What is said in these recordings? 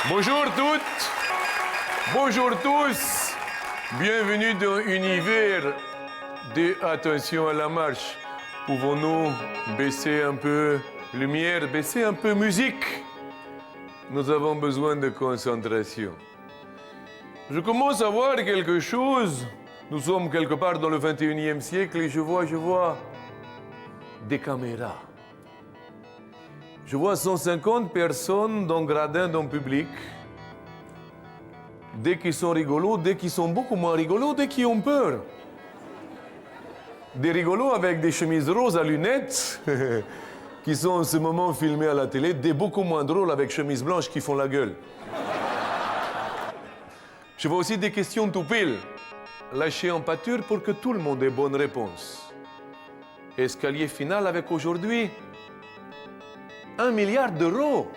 Bonjour toutes, bonjour tous, bienvenue dans l'univers de Attention à la marche. Pouvons-nous baisser un peu lumière, baisser un peu musique? Nous avons besoin de concentration. Je commence à voir quelque chose. Nous sommes quelque part dans le 21e siècle et je vois des caméras. Je vois 150 personnes dans le gradin d'un public. Dès qu'ils sont rigolos, dès qu'ils sont beaucoup moins rigolos, dès qu'ils ont peur. Des rigolos avec des chemises roses à lunettes, qui sont en ce moment filmés à la télé, des beaucoup moins drôles avec chemises blanches qui font la gueule. Je vois aussi des questions tout pile, lâchées en pâture pour que tout le monde ait bonne réponse. Escalier final avec aujourd'hui 1 milliard d'euros.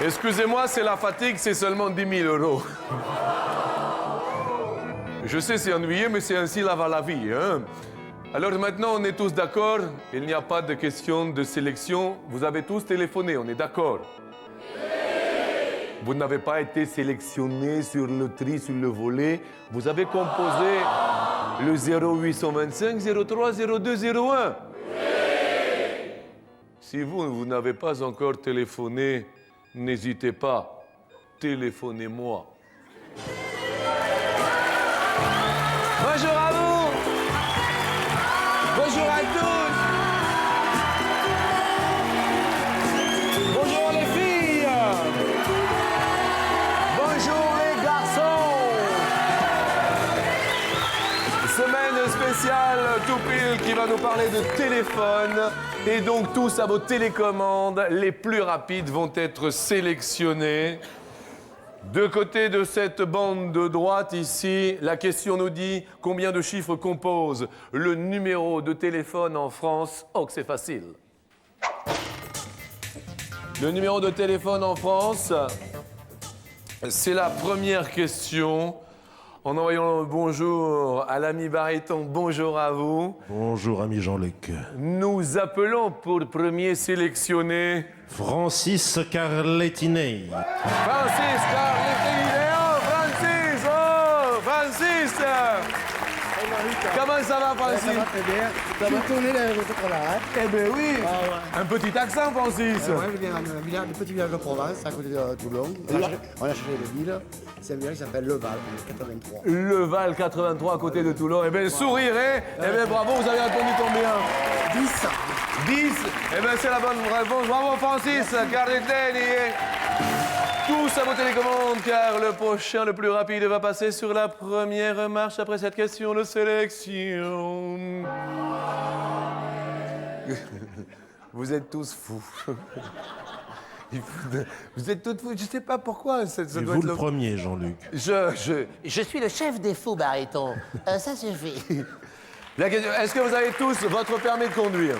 Excusez-moi, c'est la fatigue, c'est seulement 10 000 euros. Je sais, c'est ennuyeux, mais c'est ainsi la vie. Hein? Alors maintenant, on est tous d'accord. Il n'y a pas de question de sélection. Vous avez tous téléphoné, on est d'accord? Vous n'avez pas été sélectionné sur le tri, sur le volet. Vous avez composé le 0825 03 02 01. Si vous n'avez pas encore téléphoné, n'hésitez pas. Téléphonez-moi. Bonjour à vous. Bonjour à tous. Bonjour les filles. Bonjour les garçons. Semaine spéciale tout pile qui va nous parler de téléphone. Et donc tous à vos télécommandes, les plus rapides vont être sélectionnés. De côté de cette bande de droite ici, la question nous dit combien de chiffres compose le numéro de téléphone en France? Oh, que c'est facile. Le numéro de téléphone en France, c'est la première question. En envoyant bonjour à l'ami Baryton, bonjour à vous. Bonjour, ami Jean-Luc. Nous appelons pour premier sélectionné Francis Carlettinet. Francis Carlettinet. Oh, Francis! Oh, Francis! Comment ça va, Francis? Ça va très bien. Tu vas tourner l'aéroport là, hein? Eh bien oui! Ah ouais. Un petit accent, Francis! Ouais, je viens d'un petit village de Provence, à côté de Toulon. On a cherché une ville. C'est un village qui s'appelle Leval, 83. Leval 83 à côté de Toulon. Eh bien, sourirez. Eh bien, bravo, vous avez répondu combien? 10. 10. Eh bien, c'est la bonne réponse. Bravo, Francis Carlettinet. Tous à vos télécommandes, car le prochain, le plus rapide, va passer sur la première marche après cette question de sélection. Vous êtes tous fous. Vous êtes tous fous. Je ne sais pas pourquoi. Ça Et doit vous être le premier, Jean-Luc. Je suis le chef des fous, Baryton. Ça suffit. La question, est-ce que vous avez tous votre permis de conduire?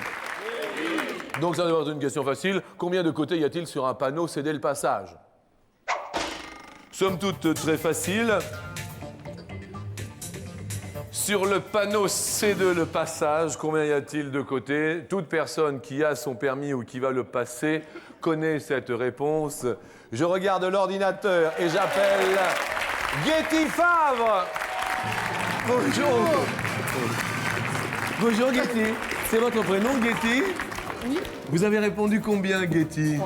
Donc ça doit être une question facile. Combien de côtés y a-t-il sur un panneau céder le passage? Somme toute très facile. Sur le panneau céder le passage, combien y a-t-il de côtés? Toute personne qui a son permis ou qui va le passer connaît cette réponse. Je regarde l'ordinateur et j'appelle Getty Favre. Bonjour. Bonjour Getty. C'est votre prénom, Getty? Oui. Vous avez répondu combien, Getty?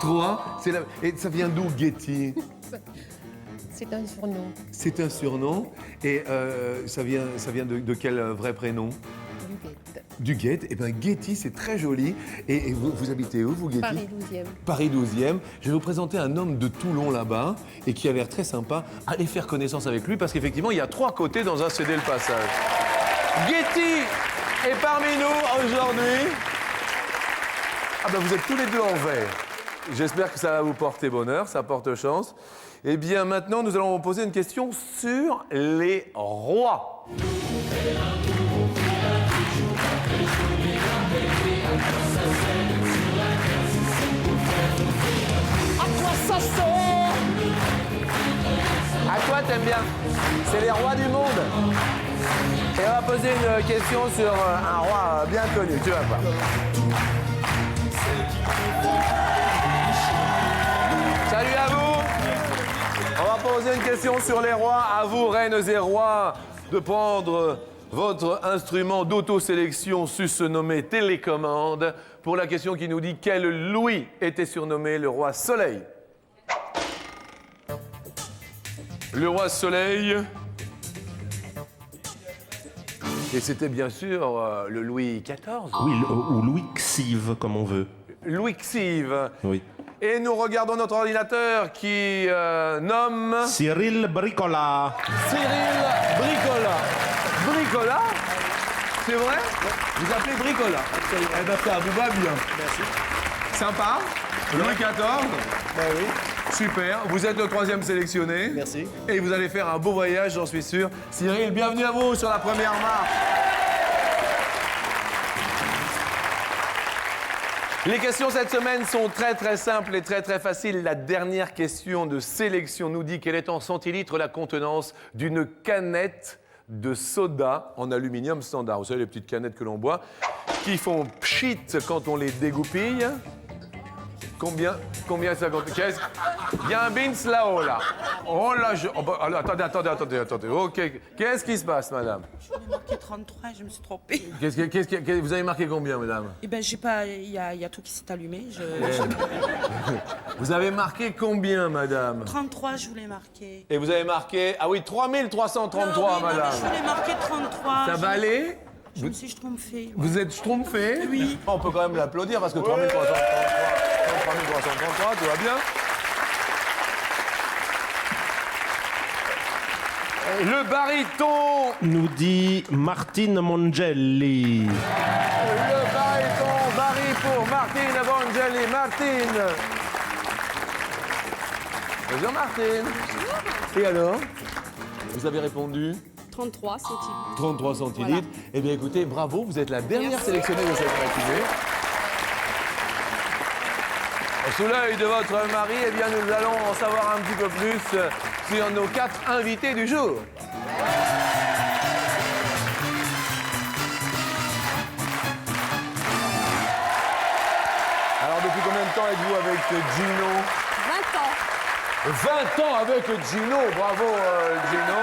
3. Et ça vient d'où, Getty? C'est un surnom. C'est un surnom. Et ça vient de quel vrai prénom? Du Guette. Eh bien, Getty, c'est très joli. Et vous habitez où, vous, Getty? Paris 12e. Paris 12e. Je vais vous présenter un homme de Toulon, là-bas, et qui a l'air très sympa. Allez faire connaissance avec lui, parce qu'effectivement, il y a 3 côtés dans un CD le passage. Getty est parmi nous aujourd'hui. Ah ben, vous êtes tous les deux en vert. J'espère que ça va vous porter bonheur, ça porte chance. Eh bien, maintenant, nous allons vous poser une question sur les rois. À quoi ça sert? À quoi t'aimes bien? C'est les rois du monde. Et on va poser une question sur un roi bien connu, tu vas voir. Salut à vous. On va poser une question sur les rois. À vous, reines et rois, de prendre votre instrument d'autosélection sus-nommé télécommande pour la question qui nous dit quel Louis était surnommé le roi Soleil. Le roi Soleil. Et c'était bien sûr le Louis XIV. Oui, ou Louis Xive, comme on veut. Louis Xive. Oui. Et nous regardons notre ordinateur qui nomme Cyril Bricola. Cyril Bricola. Bricola? C'est vrai? Vous appelez Bricola? Eh bien, ça vous va bien. Merci. Sympa. Louis XIV. Ben oui, Super. Vous êtes le 3e sélectionné. merci. Et vous allez faire un beau voyage, j'en suis sûr. Cyril, bienvenue à vous sur la première marche. Les questions cette semaine sont très simples et très faciles. La dernière question de sélection nous dit quelle est en centilitres la contenance d'une canette de soda en aluminium standard. Vous savez, les petites canettes que l'on boit, qui font pchit quand on les dégoupille. Combien ça compte? Il y a un bins là-haut, là. Oh là, alors, attendez. Ok. Qu'est-ce qui se passe, madame? J'en ai marqué 33, je me suis trompée. Vous avez marqué combien, madame? Eh ben, j'ai pas. Il y a tout qui s'est allumé. Vous avez marqué combien, madame? 33, je voulais marquer. Et vous avez marqué... Ah oui, 3333, Non, oui, non, madame. mais je voulais marquer 33. Ça va aller? Je me suis trompée. Vous êtes schtroumpfé? Oui. On peut quand même l'applaudir parce que 3333, tout va bien. Le baryton. Nous dit Martine Mongelli. Le baryton, Barry pour Martine Evangeli. Martine. Bonjour Martine. Et alors? Vous avez répondu? 33 centilitres. 33 centilitres. Eh bien écoutez, bravo, vous êtes la dernière sélectionnée de cette matinée. Sous l'œil de votre mari, eh bien nous allons en savoir un petit peu plus sur nos 4 invités du jour. Alors depuis combien de temps êtes-vous avec Gino? 20 ans. 20 ans avec Gino, bravo Gino.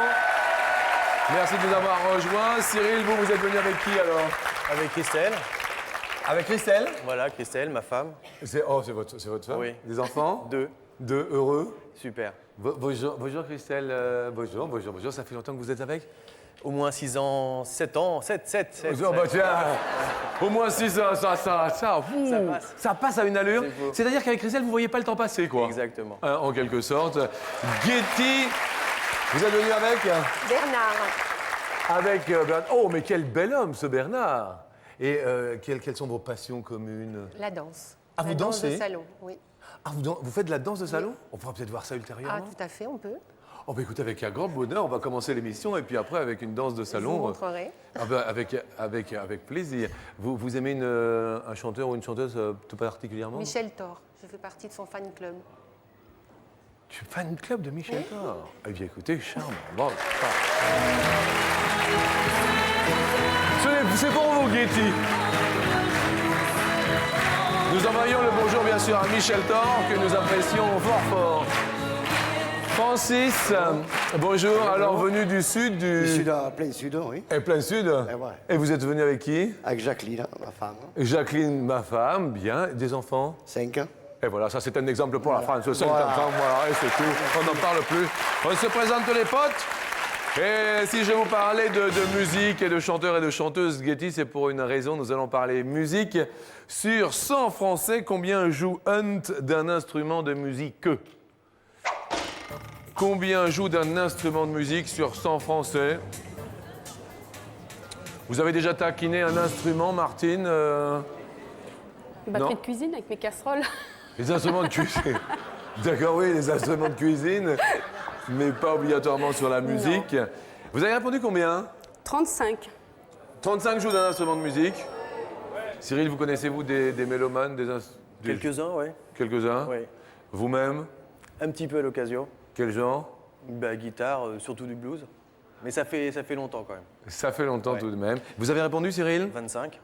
Merci de nous avoir rejoints. Cyril, vous êtes venu avec qui alors? Avec Christelle. Avec Christelle? Voilà, Christelle, ma femme. C'est votre femme? Oui. Des enfants? 2. Heureux? Super. Bonjour Christelle. Bonjour. Ça fait longtemps que vous êtes avec? Au moins 6 ans, 7 ans, 7. Oh, bah tiens, au moins 6 ans, ça passe. Ça passe à une allure. C'est beau. C'est-à-dire qu'avec Christelle, vous voyez pas le temps passer, quoi. Exactement. En quelque sorte. Getty, vous êtes venu avec? Bernard. Avec Bernard. Oh, mais quel bel homme, ce Bernard. Et quelles sont vos passions communes? La danse. Ah, vous la danse dansez? de salon, oui. Ah, vous faites de la danse de salon? On pourra peut-être voir ça ultérieurement. Ah, tout à fait, on peut. Oh, bah écoutez, avec un grand bonheur, on va commencer l'émission et puis après avec une danse de Je vous salon. montrerai. Ah bah, avec plaisir. Vous aimez un chanteur ou une chanteuse tout particulièrement? Michel Thor, je fais partie de son fan club. Tu es fan club de Michel Thor? Eh bien écoutez, charmant. Bon, c'est pour vous, Getty. Nous envoyons le bonjour bien sûr à Michel Thor, que nous apprécions fort. Francis, bonjour. Alors venu du sud, Du sud, plein sud, oui. Et plein sud. Eh ouais. Et vous êtes venu avec qui? Avec Jacqueline, ma femme. Jacqueline, ma femme, bien. Des enfants? 5 ans. Et voilà, ça c'est un exemple pour la France. 5 Voilà. enfants, voilà, et c'est tout. On n'en parle plus. On se présente les potes. Et si je vous parlais de musique et de chanteurs et de chanteuses, Getty, c'est pour une raison. Nous allons parler musique. Sur 100 Français, combien joue Hunt d'un instrument de musique? Combien joue d'un instrument de musique sur 100 Français? Vous avez déjà taquiné un instrument, Martine? Une batterie Non. de cuisine avec mes casseroles. Les instruments de cuisine. D'accord, oui, les instruments de cuisine, mais pas obligatoirement sur la musique. Vous avez répondu combien? 35. 35 jouent d'un instrument de musique. Cyril, vous connaissez-vous des mélomanes, Quelques-uns, oui. Quelques-uns? Oui. Vous-même? Un petit peu à l'occasion. Quel genre? Bah, guitare, surtout du blues. Mais ça fait longtemps quand même. Ça fait longtemps Ouais. tout de même. Vous avez répondu, Cyril? 25.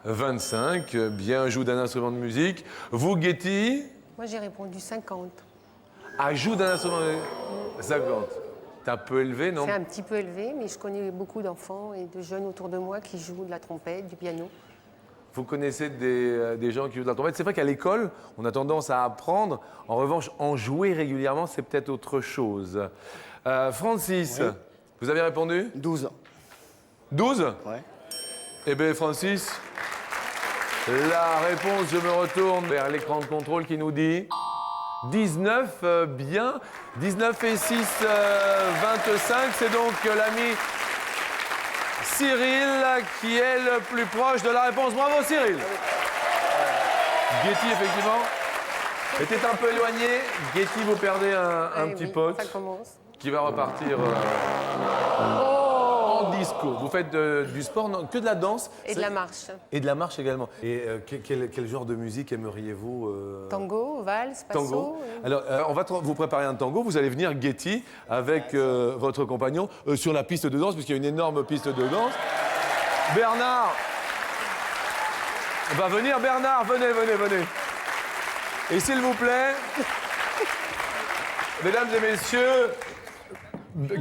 25, bien, joue d'un instrument de musique. Vous, Getty? Moi, j'ai répondu 50. Joue d'un instrument de musique. 50. T'es un peu élevé, non? C'est un petit peu élevé, mais je connais beaucoup d'enfants et de jeunes autour de moi qui jouent de la trompette, du piano. Vous connaissez des gens qui jouent de la trompette. C'est vrai qu'à l'école, on a tendance à apprendre. En revanche, en jouer régulièrement, c'est peut-être autre chose. Francis, vous avez répondu? 12. 12? Ouais. Eh bien, Francis, la réponse, je me retourne vers l'écran de contrôle qui nous dit 19, bien. 19 et 6, 25. C'est donc l'ami Cyril qui est le plus proche de la réponse. Bravo, Cyril. Getty, effectivement, était un peu éloigné. Getty, vous perdez un Eh petit oui, pote Ça commence. qui va repartir en disco. Vous faites du sport, non, que de la danse Et de la marche. et de la marche également. Et quel genre de musique aimeriez-vous Tango, valse, passo. Tango. Alors, on va vous préparer un tango. Vous allez venir, Getty, avec votre compagnon sur la piste de danse, puisqu'il y a une énorme piste de danse. Bernard va venir. Bernard, venez, venez, venez. Et s'il vous plaît, mesdames et messieurs,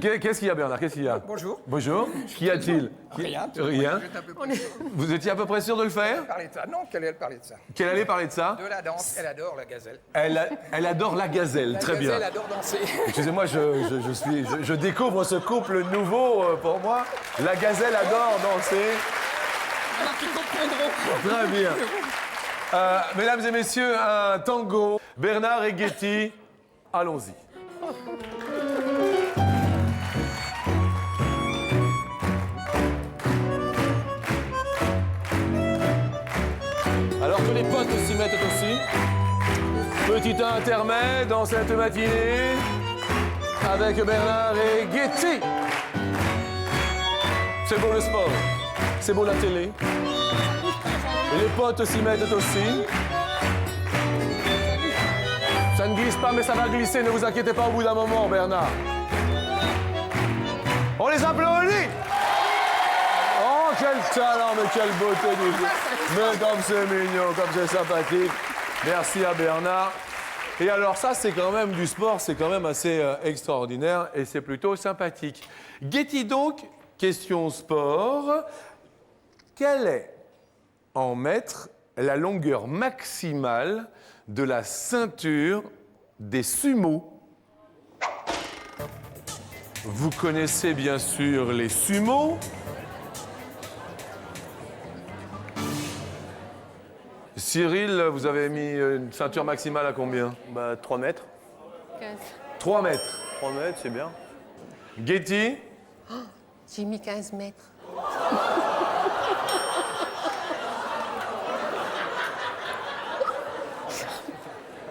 qu'est-ce qu'il y a, Bernard? Qu'est-ce qu'il y a? Bonjour. Bonjour. Qu'y a-t-il? Rien. Rien. J'étais un peu plus Vous étiez à peu près sûr de le faire? parler de ça. Non, qu'elle allait parler de ça. Qu'elle allait parler de ça? De la danse. Elle adore la gazelle. Elle adore la gazelle, La très bien. gazelle adore danser. Excusez-moi, je découvre ce couple nouveau pour moi. La gazelle adore danser. Qui comprendront. Très bien. Mesdames et messieurs, un tango. Bernard et Getty, allons-y. Alors que les potes s'y mettent aussi. Petit intermède dans cette matinée avec Bernard et Getty. C'est beau le sport, c'est beau la télé. Et les potes s'y mettent aussi. Ça ne glisse pas, mais ça va glisser, ne vous inquiétez pas au bout d'un moment, Bernard. On les applaudit! Oh, quel talent, mais quelle beauté du jeu. Mais comme c'est mignon, comme c'est sympathique. Merci à Bernard. Et alors ça, c'est quand même du sport, c'est quand même assez extraordinaire et c'est plutôt sympathique. Getty donc, question sport. Quelle est, en mètres, la longueur maximale de la ceinture des sumos? Vous connaissez bien sûr les sumos. Cyril, vous avez mis une ceinture maximale à combien? 3 mètres. 15. 3 mètres. 3 mètres, c'est bien. Getty? J'ai mis 15 mètres.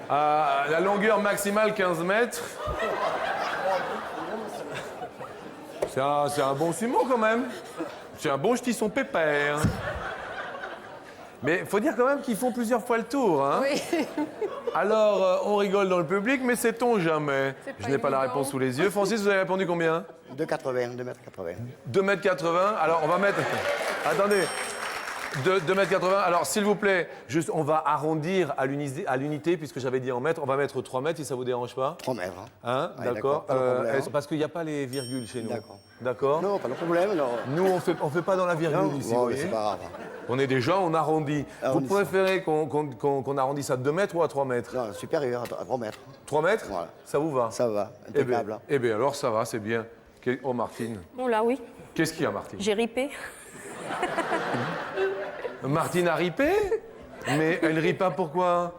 La longueur maximale, 15 mètres. C'est un bon sumo quand même. C'est un bon jetisson pépère. Mais il faut dire quand même qu'ils font plusieurs fois le tour. Hein. Oui. Alors, on rigole dans le public, mais sait-on jamais? C'est pas Je n'ai pas la évident. réponse sous les yeux. Francis, vous avez répondu combien? 2,80, 2,80 m. 2,80 m. Alors, on va mettre... Attendez. 2,80 m. Alors, s'il vous plaît, juste, on va arrondir à l'unité, puisque j'avais dit en mètres. On va mettre 3 mètres, si ça vous dérange pas. 3 mètres. Hein, Ouais, d'accord. pas de problème. Parce qu'il n'y a pas les virgules chez nous. D'accord. D'accord. Non, pas de problème, non. Nous, on fait pas dans la virgule Non, ici, bon, vous mais voyez. c'est pas grave. On est des gens, on arrondit. Vous Arrondissons. préférez qu'on arrondisse à 2 mètres ou à 3 mètres? Non, supérieur à 3 mètres. 3 mètres? Voilà. Ça vous va? Ça va, Eh bien, impeccable. eh bien, alors ça va, c'est bien. Oh, Martine. Oh là, oui. Qu'est-ce qu'il y a, Martine? J'ai ripé. Martine a ripé? Mais elle rit pas pourquoi?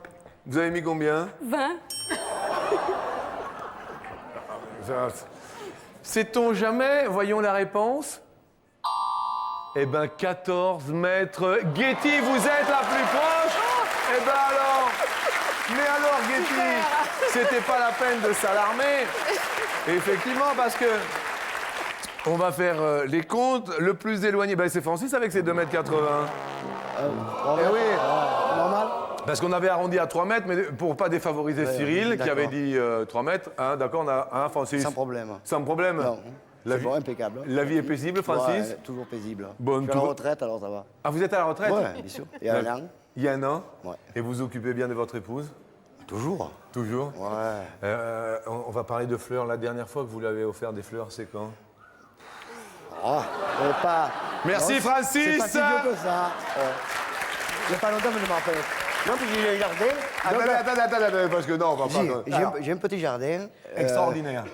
Vous avez mis combien? 20. Sait-on jamais? Voyons la réponse. Eh ben, 14 mètres. Getty, vous êtes la plus proche? Eh ben alors. Mais alors, Getty, c'était pas la peine de s'alarmer. Effectivement, parce que on va faire les comptes. Le plus éloigné, ben, c'est Francis avec ses 2,80 m. Eh oui. Normal. Parce qu'on avait arrondi à 3 mètres, mais pour pas défavoriser Cyril, qui d'accord. avait dit 3 mètres. Hein, d'accord, on a un Francis. Sans problème. Sans problème. Non. C'est bon, impeccable. La vie est paisible, Francis? Ouais, toujours paisible. Bon, je suis à la tout- retraite, alors ça va. Ah, vous êtes à la retraite? Ouais, bien sûr. Il y a un an. Il y a un an? Ouais. Et vous occupez bien de votre épouse? Toujours. Toujours? Ouais. On va parler de fleurs. La dernière fois que vous l'avez offert des fleurs, c'est quand? Ah, pas... Merci, Non, Francis. C'est pas si vieux que ça. Il n'y a pas longtemps que je m'en rappelle. Non, puis j'ai un jardin. Attendez, parce que non, on va J'ai un petit jardin. Extraordinaire.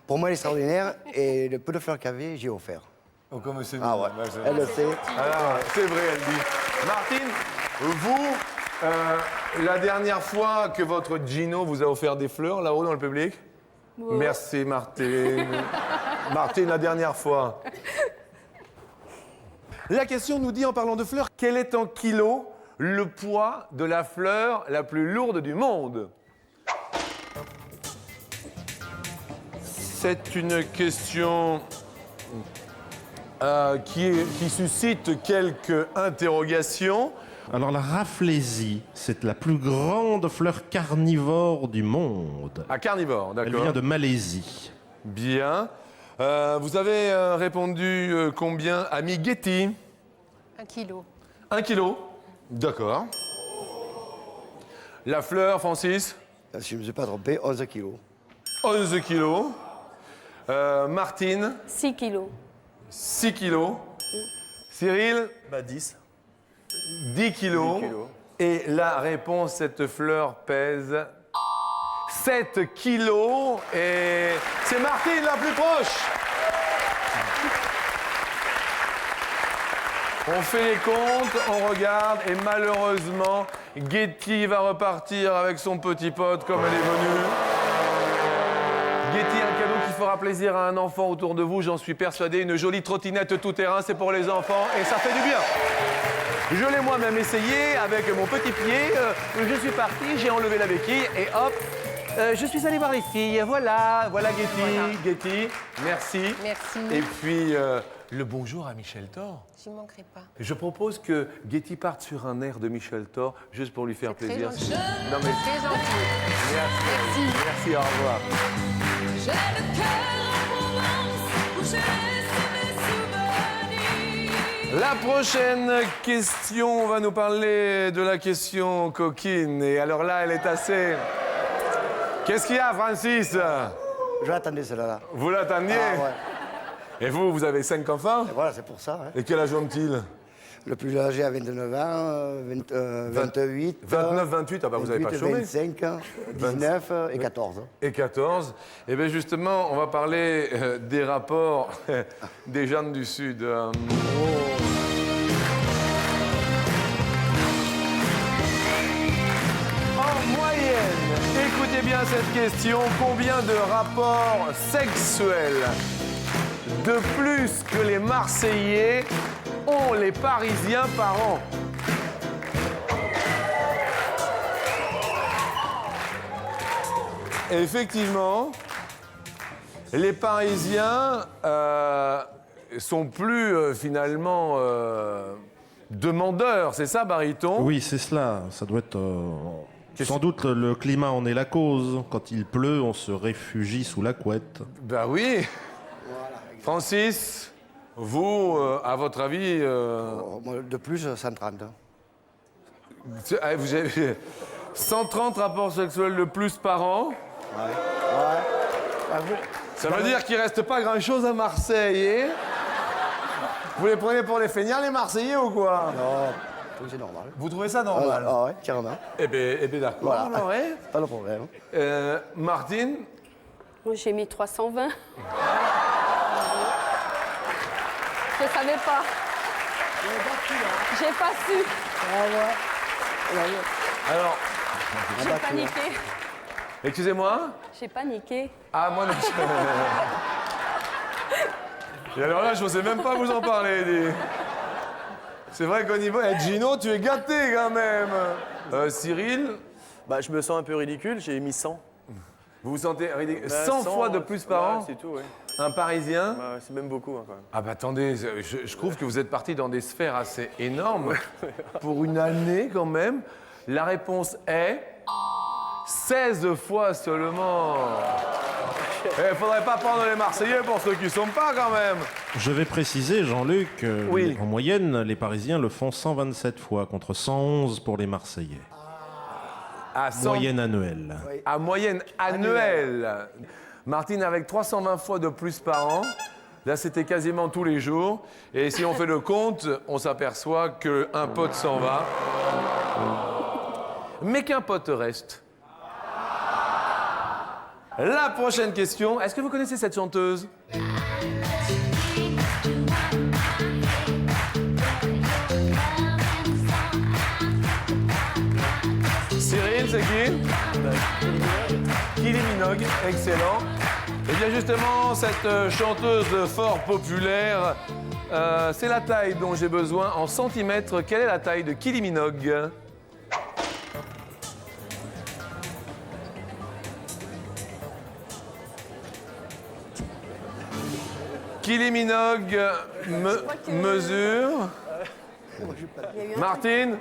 Pour moi, extraordinaire. Et le peu de fleurs qu'il y avait, j'ai offert. Oh, comme c'est Ah ouais, elle le sait. Alors, c'est vrai, elle dit. Martine, vous, la dernière fois que votre Gino vous a offert des fleurs, là-haut dans le public? Merci, Martine. Martine, la dernière fois. La question nous dit, en parlant de fleurs, quel est en kilos le poids de la fleur la plus lourde du monde? C'est une question qui suscite quelques interrogations. Alors la Rafflesie, c'est la plus grande fleur carnivore du monde. À carnivore, Elle d'accord. vient de Malaisie. Bien. Vous avez répondu combien, ami Getty? 1 kilo. 1 kilo. D'accord. La fleur, Francis? Si je ne me suis pas trompé, 11 kilos. 11 kilos. Martine? 6 kilos. 6 kilos. Cyril? 10. 10 kilos. 10 kilos. Et la réponse, cette fleur pèse 7 kilos. Et c'est Martine la plus proche. On fait les comptes, on regarde, et malheureusement, Getty va repartir avec son petit pote comme elle est venue. Getty, un cadeau qui fera plaisir à un enfant autour de vous, j'en suis persuadé. Une jolie trottinette tout-terrain, c'est pour les enfants et ça fait du bien. Je l'ai moi-même essayé avec mon petit pied. Je suis parti, j'ai enlevé la béquille et hop, je suis allé voir les filles. Voilà Getty. Voilà. Getty, merci. Merci. Et puis, le bonjour à Michel Thor. Je ne manquerai pas. Je propose que Getty parte sur un air de Michel Thor, juste pour lui faire C'est très plaisir. gentil. Non mais Très gentil. merci. Merci, au revoir. J'ai le cœur en Provence où j'ai laissé mes souvenirs. La prochaine question, on va nous parler de la question coquine. Et alors là, elle est assez... Qu'est-ce qu'il y a, Francis? Je l'attendais, celle-là. Vous l'attendiez? Ah ouais. Et vous avez 5 enfants? Et voilà, c'est pour ça. Hein. Et quel âge ont-ils? Le plus âgé a 29 ans, 28. 29, 28, ah bah vous n'avez pas 28, chômé. 25, 19 et 14. Et 14. Et bien justement, on va parler des rapports des gens du Sud. En moyenne, écoutez bien cette question, combien de rapports sexuels de plus que les Marseillais ont les Parisiens par an? Effectivement, les Parisiens sont plus finalement demandeurs, c'est ça, Baryton? Oui, c'est cela. Ça doit être... sans doute le climat en est la cause. Quand il pleut, on se réfugie sous la couette. Ben oui. Francis, vous, à votre avis... Moi, de plus, 130. Vous avez 130 rapports sexuels de plus par an. Ça veut dire qu'il reste pas grand-chose à Marseille, hein? Vous les prenez pour les feignants, les Marseillais, ou quoi? Non, c'est normal. Vous trouvez ça normal? Ah ouais, carrément. Eh bien, d'accord. Voilà. Alors, hein? Pas de problème. Martine? Moi, j'ai mis 320. Je savais pas. J'ai pas su. Alors, J'ai paniqué. excusez-moi? J'ai paniqué. Ah, moi, non. Et alors là, je n'osais même pas vous en parler. C'est vrai qu'au niveau... Eh, Gino, tu es gâté quand même. Cyril? Bah, je me sens un peu ridicule, j'ai mis 100. Vous vous sentez ridicule? Bah, 100 fois de plus par an? C'est tout, oui. Un Parisien? Bah, c'est même beaucoup, hein, quand même. Ah bah attendez, je trouve que vous êtes parti dans des sphères assez énormes pour une année quand même. La réponse est 16 fois seulement. faudrait pas prendre les Marseillais pour ceux qui sont pas, quand même. Je vais préciser, Jean-Luc, Oui. en moyenne, les Parisiens le font 127 fois contre 111 pour les Marseillais. À 100 Moyenne annuelle. à moyenne annuelle. Martine avec 320 fois de plus par an. Là, c'était quasiment tous les jours. Et si on fait le compte, on s'aperçoit qu'un pote s'en va, mais qu'un pote reste. La prochaine question. Est-ce que vous connaissez cette chanteuse? Cyril, c'est qui? Kylie Minogue, excellent. Et bien justement, cette chanteuse fort populaire, c'est la taille dont j'ai besoin en centimètres. Quelle est la taille de Kylie Minogue? Kylie Minogue mesure. Martine?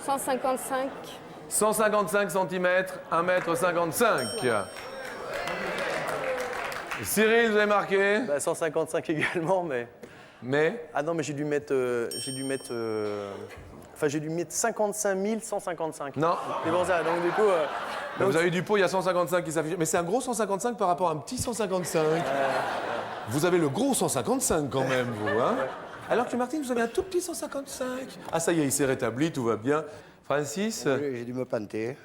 155. 155 cm, 1m55. Cyril, vous avez marqué? 155 également, mais... Mais Ah non, mais j'ai dû mettre... Enfin, j'ai dû mettre 55 155. non. C'est pour ça, donc du coup... Vous avez du pot, il y a 155 qui s'affiche. Mais c'est un gros 155 par rapport à un petit 155. Vous avez le gros 155 quand même, vous, hein? Alors que Martine, vous avez un tout petit 155. Ah, ça y est, il s'est rétabli, tout va bien. Francis? J'ai dû me planter.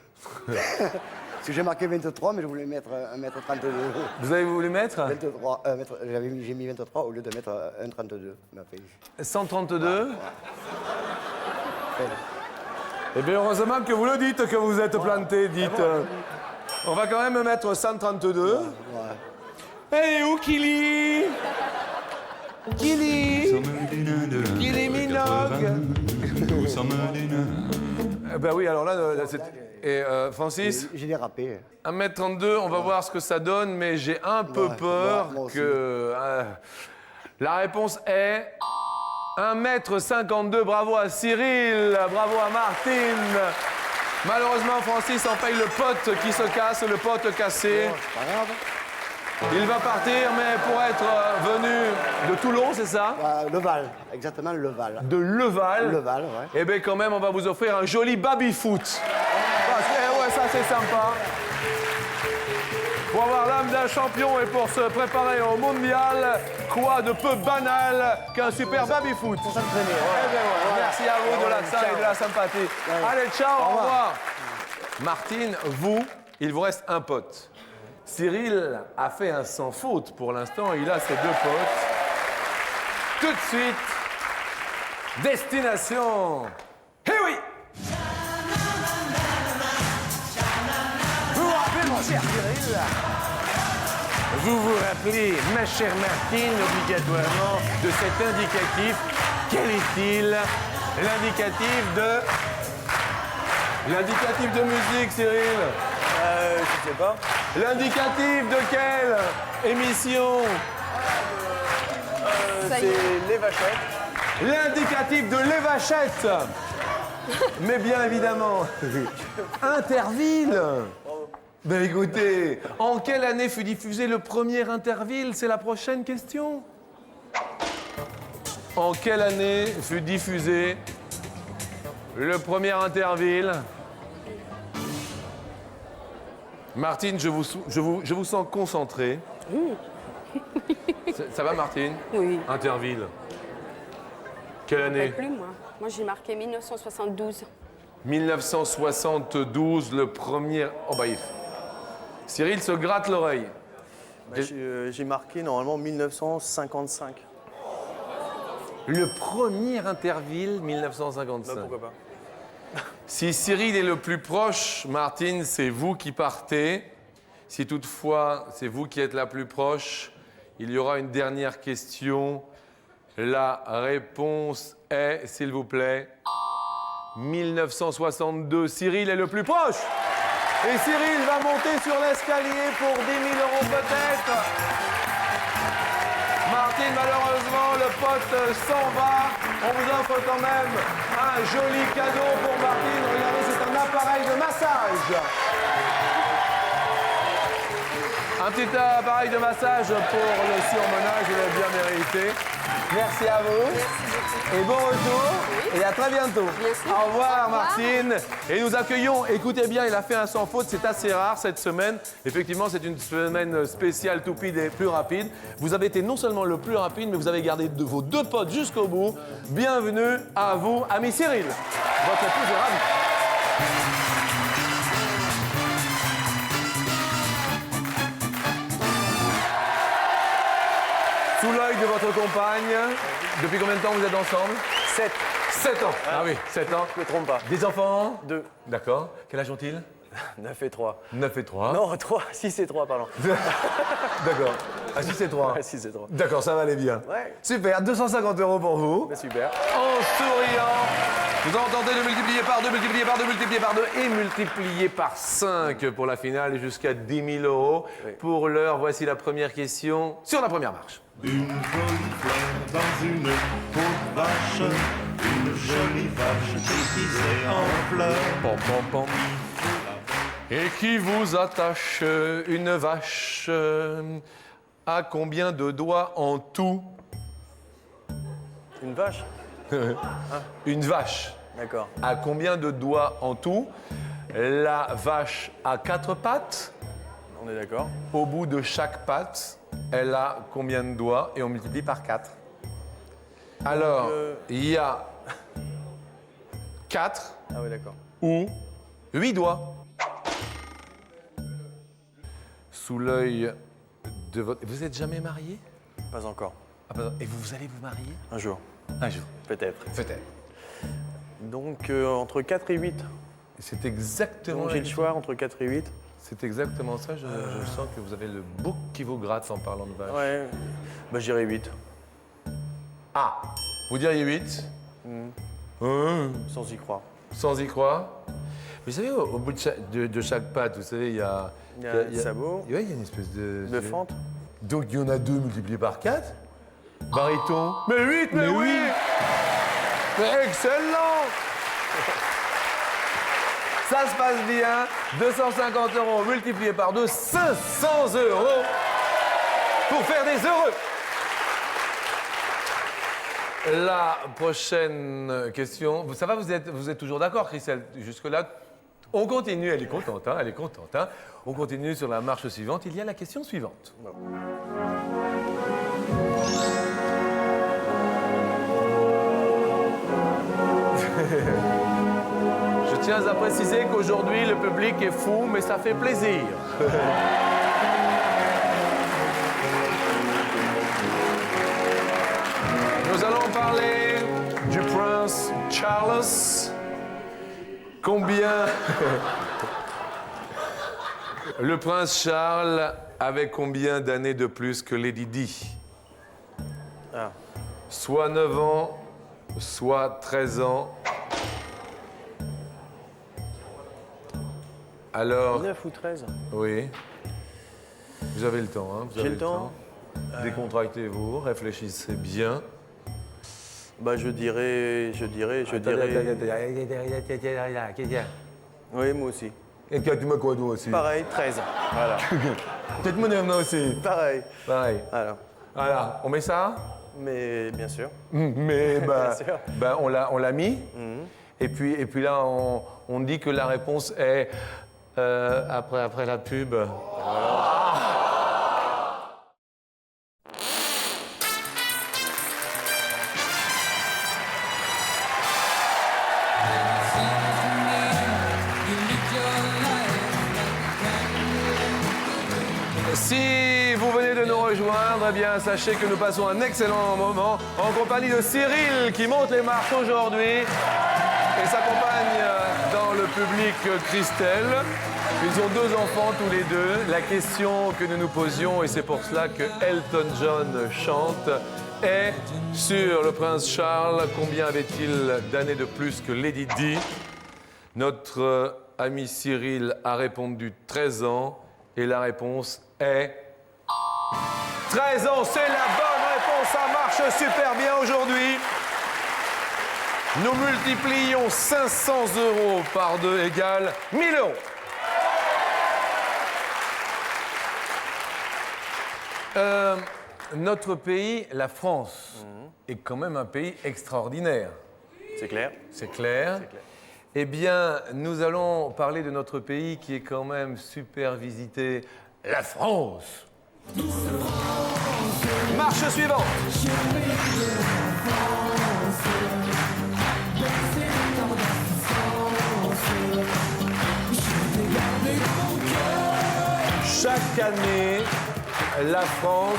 Parce que j'ai marqué 23, mais je voulais mettre 1m32. Vous avez voulu mettre 23, j'ai mis 23 au lieu de mettre 1,32. 132. Eh bien, heureusement que vous le dites, que vous êtes planté, dites. On va quand même mettre 132. Elle est où, Kylie? Kylie? Kylie Minogue? Ben oui, alors là, c'est... Et Francis? J'ai dérapé. 1m32, on va voir ce que ça donne, mais j'ai un peu peur moi aussi. que... la réponse est 1m52. Bravo à Cyril, bravo à Martine. Malheureusement, Francis en paye le pote qui se casse, le pote cassé. C'est pas grave. Il va partir, mais pour être venu de Toulon, c'est ça? Le Val, exactement le Val. De Leval. Le Val, ouais. Eh bien, quand même, on va vous offrir un joli baby-foot. Parce que, ouais, ça, c'est sympa. Pour avoir l'âme d'un champion et pour se préparer au mondial, quoi de peu banal qu'un super baby-foot? Pour s'entraîner. Eh bien, ouais, merci à vous de l'accent et de la sympathie. Allez, ciao, au revoir. Martine, vous, il vous reste un pote. Cyril a fait un sans faute pour l'instant, il a ses deux potes. Tout de suite, destination. Eh oui! Vous vous rappelez, mon cher Cyril? Vous vous rappelez, ma chère Martine, obligatoirement, de cet indicatif. Quel est-il? L'indicatif de musique, Cyril. Je sais pas. L'indicatif de quelle émission? Ça y C'est est. les vachettes. L'indicatif de Les Vachettes. Mais bien évidemment. Interville. Ben écoutez, en quelle année fut diffusé le premier Interville? C'est la prochaine question. En quelle année fut diffusé le premier Interville? Martine, je vous sens concentrée. Ça va, Martine? Oui. Interville. Quelle Je année? ne plus, moi. Moi, j'ai marqué 1972. 1972, le premier... Oh bah, Cyril se gratte l'oreille. J'ai marqué normalement 1955. Le premier Interville, 1955. Pourquoi pas? Si Cyril est le plus proche, Martine, c'est vous qui partez. Si toutefois, c'est vous qui êtes la plus proche, il y aura une dernière question. La réponse est, s'il vous plaît, 1962. Cyril est le plus proche. Et Cyril va monter sur l'escalier pour 10 000 € peut-être. Martine, malheureusement, le pote s'en va. On vous offre quand même un joli cadeau pour Martine. Regardez, c'est un appareil de massage. Un petit appareil de massage pour le surmenage, il l'a bien mérité. Merci à vous. Et bon retour. Et à très bientôt. Au revoir, Martine. Et nous accueillons, écoutez bien, il a fait un sans faute, c'est assez rare cette semaine. Effectivement, c'est une semaine spéciale Toupide et plus rapide. Vous avez été non seulement le plus rapide, mais vous avez gardé vos 2 potes jusqu'au bout. Bienvenue à vous, ami Cyril. Votre épouse est ravie. Sous l'œil de votre compagne, depuis combien de temps vous êtes ensemble? 7. 7 ans. Ah oui, 7 ans. Je me trompe pas. Des enfants? 2. D'accord. Quel âge ont-ils? 9 et 3. 9 et 3. Non, 3. 6 et 3, pardon. D'accord. Ah, 6 et 3. 6 et 3. D'accord, ça va aller bien. Ouais. Super, 250 € pour vous. Bah, super. En souriant, nous allons tenter de multiplier par 2, multiplier par 2, multiplier par 2 et multiplier par 5 pour la finale jusqu'à 10 000 €. Oui. Pour l'heure, voici la première question sur la première marche. Une jolie fleur dans une pauvre vache, une jolie vache déguisée en fleurs. Pom, pom, pom. Et qui vous attache une vache à combien de doigts en tout? Une vache? Une vache. D'accord. À combien de doigts en tout? La vache a 4 pattes. On est d'accord. Au bout de chaque patte, elle a combien de doigts? Et on multiplie par 4. Alors, il y a 4 Ah oui, d'accord. ou 8 doigts. Sous l'œil de votre... Vous êtes jamais marié? Pas encore. Ah, pardon. Et vous allez vous marier? Un jour. Un jour. Peut-être. Peut-être. Donc, entre 4 et 8. C'est exactement... Donc, j'ai le choix entre 4 et 8. C'est exactement ça. Je sens que vous avez le bouc qui vous gratte en parlant de vache. Ouais. Bah, je dirais 8. Ah, vous diriez 8? Sans y croire. Sans y croire. Vous savez, au bout de chaque patte, vous savez, il y a... Il y a un sabot. Oui, il y a une espèce de... De fente. Donc, il y en a 2 multipliés par 4. Baryton. Mais 8, mais oui. Mais excellent. Ça se passe bien. 250 € multipliés par 2, 500 € pour faire des heureux. La prochaine question. Ça va, vous êtes toujours d'accord, Christelle? Jusque-là, on continue. Elle est contente, hein, elle est contente. Hein. On continue sur la marche suivante. Il y a la question suivante. Je tiens à préciser qu'aujourd'hui, le public est fou, mais ça fait plaisir. Nous allons parler du prince Charles. Combien... Le prince Charles avait combien d'années de plus que Lady Di? Ah. Soit 9 ans, soit 13 ans. Alors... 9 ou 13? Oui. Vous avez le temps, hein? Vous J'ai avez le temps. Décontractez-vous, réfléchissez bien. Bah, je dirais... Oui, moi aussi. Et tu me quoi, toi aussi? Pareil, 13. Voilà. Peut-être moi aussi. Pareil. Pareil. Alors. Voilà, on met ça? Mais bien sûr. Mais bah, Bien sûr. bah, on l'a mis. Et puis là, on dit que la réponse est après la pub. Si vous venez de nous rejoindre, eh bien, sachez que nous passons un excellent moment en compagnie de Cyril qui monte les marches aujourd'hui et s'accompagne dans le public Christelle. Ils ont 2 enfants tous les deux. La question que nous nous posions, et c'est pour cela que Elton John chante, est sur le prince Charles. Combien avait-il d'années de plus que Lady Di? Notre ami Cyril a répondu 13 ans et la réponse est 13 ans. C'est la bonne réponse. Ça marche super bien aujourd'hui. Nous multiplions 500 € par 2 égale 1000 €. Notre pays, la France, est quand même un pays extraordinaire. C'est clair. C'est clair. C'est clair. Eh bien, nous allons parler de notre pays qui est quand même super visité, la France. Marche suivante. Chaque année, la France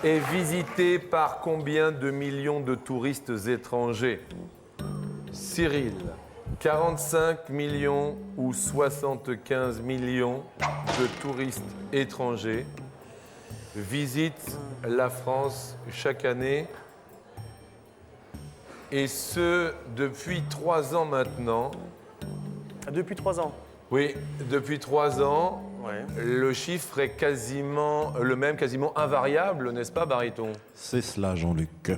est visitée par combien de millions de touristes étrangers? Cyril, 45 millions ou 75 millions de touristes étrangers visitent la France chaque année, et ce depuis 3 ans maintenant. Depuis 3 ans. Oui, depuis 3 ans, Ouais. le chiffre est quasiment le même, quasiment invariable, n'est-ce pas, Baryton? C'est cela, Jean-Luc.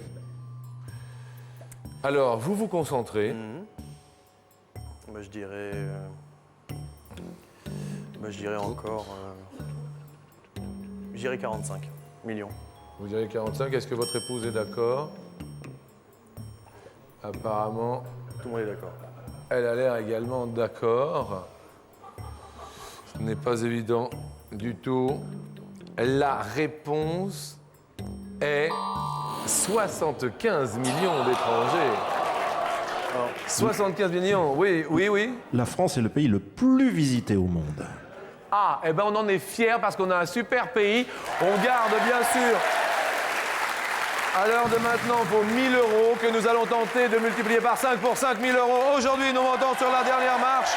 Alors, vous vous concentrez. Bah, je dirais encore. Je dirais 45 millions. Vous direz 45. Est-ce que votre épouse est d'accord? Apparemment, Tout le monde est d'accord. elle a l'air également d'accord. Ce n'est pas évident du tout. La réponse est 75 millions d'étrangers. 75 millions, oui, oui, oui. La France est le pays le plus visité au monde. Ah, eh ben on en est fiers parce qu'on a un super pays. On garde bien sûr, à l'heure de maintenant, vos 1 000 € que nous allons tenter de multiplier par 5 pour 5 000 €. Aujourd'hui, nous montons sur la dernière marche.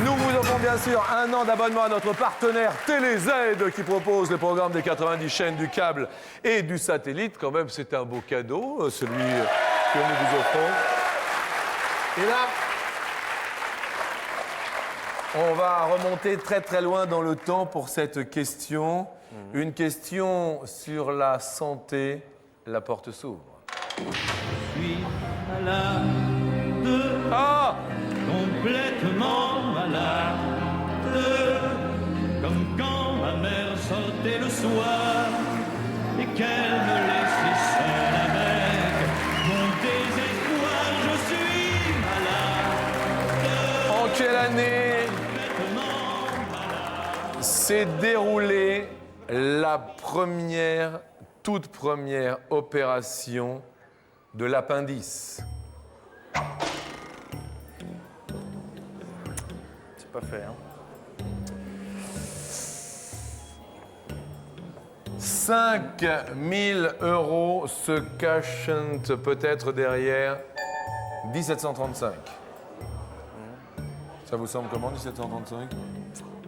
Nous vous offrons bien sûr 1 an d'abonnement à notre partenaire TéléZ qui propose les programmes des 90 chaînes du câble et du satellite. Quand même, c'est un beau cadeau, celui que nous vous offrons. Et là, on va remonter très très loin dans le temps pour cette question. Une question sur la santé. La porte s'ouvre. Suis malade, Ah! complètement malade, comme quand ma mère sortait le soir et qu'elle me laissait seule avec mon désespoir. Je suis malade. En quelle année s'est déroulée la toute première opération de l'appendice? C'est pas fait, hein. 5 000 € se cachent peut-être derrière 1735. Ça vous semble comment, 1735?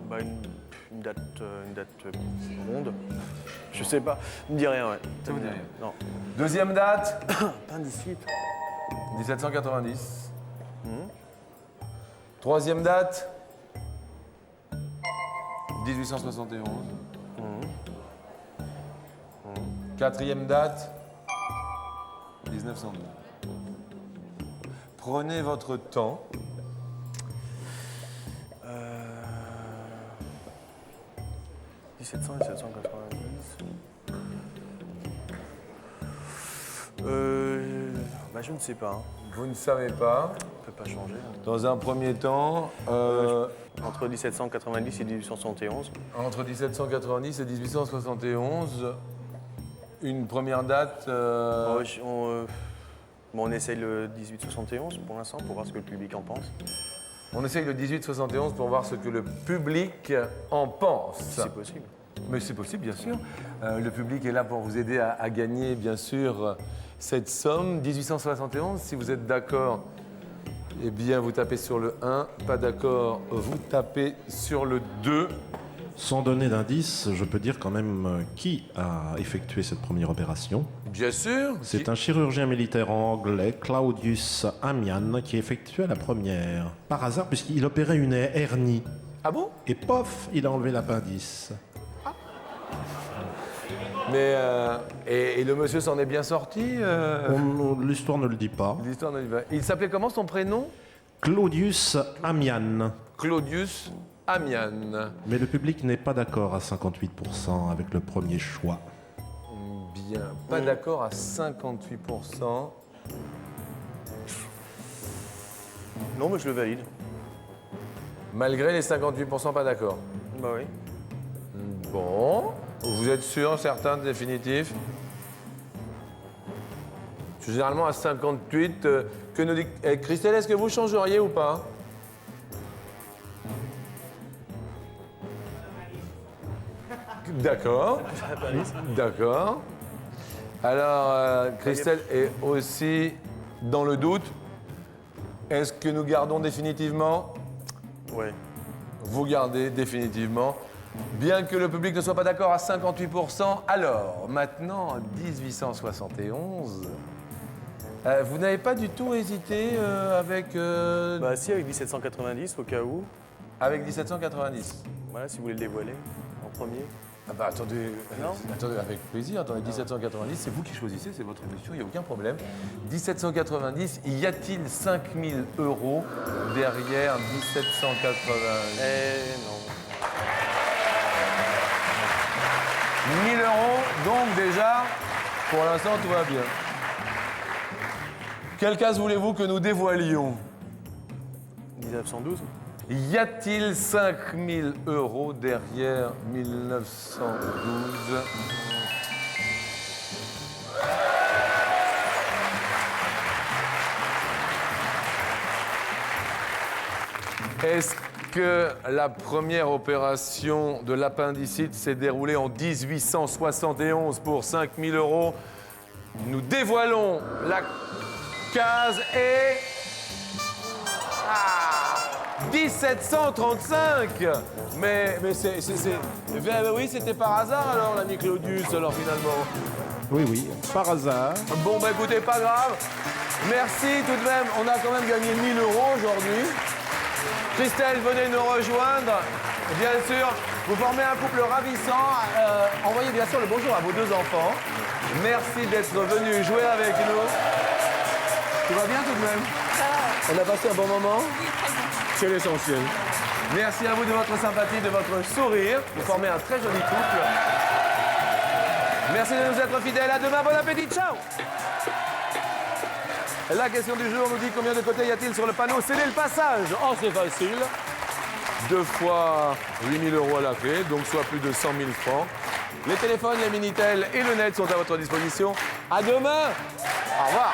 Bah, une date ronde. Je sais pas. Ça me dit rien, ouais. Ça me dit rien. Non. Deuxième date, Appendicite. 1790. Troisième date, 1871. Quatrième date, 1912. Prenez votre temps. 1700 et 1790. Bah, je ne sais pas, hein. Vous ne savez pas. On peut pas changer, hein. Dans un premier temps, Entre 1790 et 1871. entre 1790 et 1871, une première date. On essaye le 1871 pour l'instant, pour voir ce que le public en pense. On essaye le 1871 pour voir ce que le public en pense. Si c'est possible. Mais c'est possible, bien sûr. Le public est là pour vous aider à gagner, bien sûr, cette somme. 1871, si vous êtes d'accord, eh bien, vous tapez sur le 1. Pas d'accord, vous tapez sur le 2. Sans donner d'indice, je peux dire quand même qui a effectué cette première opération. Bien sûr. C'est un chirurgien militaire anglais, Claudius Amian, qui effectua la première. Par hasard, puisqu'il opérait une hernie. Ah bon? Et pof, il a enlevé l'appendice. Mais et le monsieur s'en est bien sorti L'histoire ne le dit pas. L'histoire ne dit pas. Il s'appelait comment son prénom? Claudius Amian. Claudius Amiane. Mais le public n'est pas d'accord à 58% avec le premier choix. Bien, pas d'accord à 58%. Non, mais je le valide. Malgré les 58% pas d'accord. Bah oui. Bon, vous êtes sûr, certain, définitif? Généralement à 58, que nous dit... Christelle, est-ce que vous changeriez ou pas? D'accord. D'accord. Alors, Christelle est aussi dans le doute. Est-ce que nous gardons définitivement? Ouais. Vous gardez définitivement. Bien que le public ne soit pas d'accord à 58%, alors, maintenant, 1871, vous n'avez pas du tout hésité avec... Bah si, avec 1790, au cas où. Avec 1790. Voilà, si vous voulez le dévoiler en premier. Ah bah attendez, Non. attendez, avec plaisir. Attendez, 1790, c'est vous qui choisissez, c'est votre émission, il n'y a aucun problème. 1790, y a-t-il 5000 € derrière 1780? Non. 1000 €, donc déjà, pour l'instant, tout va bien. Quelle case voulez-vous que nous dévoilions? 1912. Y a-t-il 5000 € derrière 1912? Est-ce que la première opération de l'appendicite s'est déroulée en 1871 pour 5000 €? Nous dévoilons la case et... 1735. Mais c'est... Oui, c'était par hasard alors, l'ami Claudius, alors finalement. Oui, par hasard. Bon, bah écoutez, pas grave. Merci tout de même. On a quand même gagné 1000 € aujourd'hui. Christelle, venez nous rejoindre. Bien sûr, vous formez un couple ravissant. Envoyez bien sûr le bonjour à vos 2 enfants. Merci d'être venus jouer avec nous. Tout va bien tout de même? On a passé un bon moment? C'est l'essentiel. Merci à vous de votre sympathie, de votre sourire. Vous formez un très joli couple. Merci de nous être fidèles. À demain, bon appétit, ciao! La question du jour nous dit combien de côtés y a-t-il sur le panneau? Cédez le passage. Oh, c'est facile. 2 fois 8000 € à la clé, donc soit plus de 100 000 francs. Les téléphones, les Minitel et le net sont à votre disposition. À demain. Au revoir.